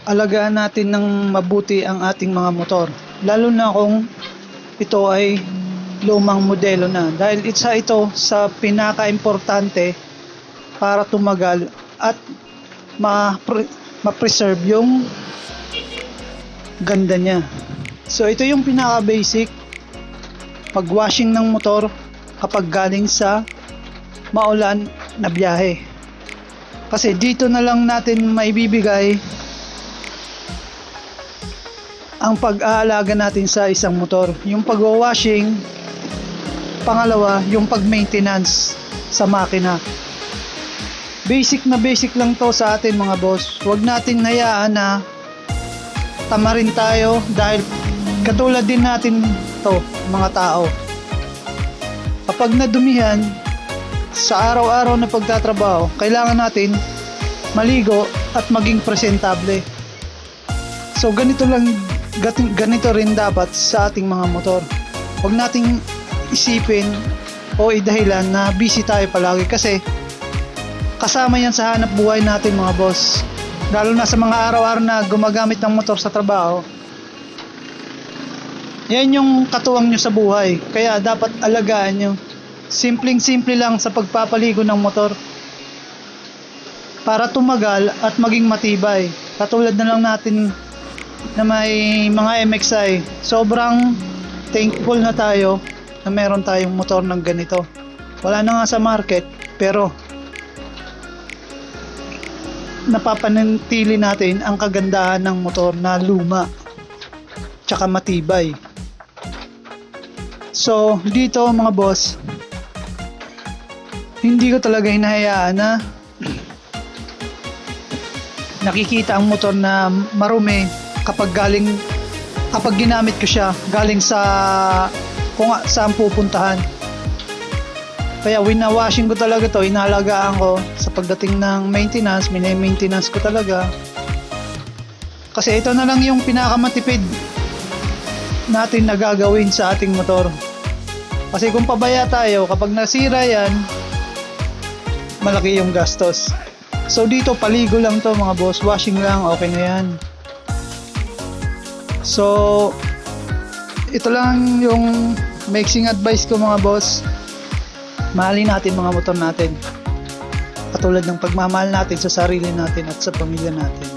alagaan natin ng mabuti ang ating mga motor. Lalo na kung ito ay lumang modelo na. Dahil isa ito sa pinaka-importante para tumagal at ma-preserve yung ganda niya. So ito yung pinaka-basic pag-washing ng motor kapag galing sa maulan na biyahe. Kasi dito na lang natin maibibigay ang pag-aalaga natin sa isang motor. Yung pag-washing, pangalawa, yung pag-maintenance sa makina. Basic na basic lang to sa atin mga boss. Huwag natin hayaan na tamarin tayo dahil katulad din natin to mga tao. Kapag nadumihan sa araw-araw na pagtatrabaho, kailangan natin maligo at maging presentable. So ganito rin dapat sa ating mga motor. Huwag nating isipin o idahilan na busy tayo palagi kasi kasama yan sa hanap buhay natin mga boss. Lalo na sa mga araw-araw na gumagamit ng motor sa trabaho. Yan yung katuwang nyo sa buhay. Kaya dapat alagaan nyo. Simpleng-simple lang sa pagpapaligo ng motor para tumagal at maging matibay. Katulad na lang natin na may mga MXI. Sobrang thankful na tayo na meron tayong motor ng ganito. Wala na nga sa market pero napapanatili natin ang kagandahan ng motor na luma tsaka matibay. So dito mga boss, hindi ko talaga hinahayaan na nakikita ang motor na marumi kapag ginamit ko siya galing sa kung saan pupuntahan. Kaya winawashing ko talaga to, inaalagaan ko sa pagdating ng maintenance, mini-maintenance ko talaga. Kasi ito na lang yung pinakamatipid natin na gagawin sa ating motor. Kasi kung pabaya tayo, kapag nasira yan, malaki yung gastos. So dito paligo lang to mga boss, washing lang, okay na yan. So ito lang yung mixing advice ko mga boss. Mahalin natin mga motor natin katulad ng pagmamahal natin sa sarili natin at sa pamilya natin.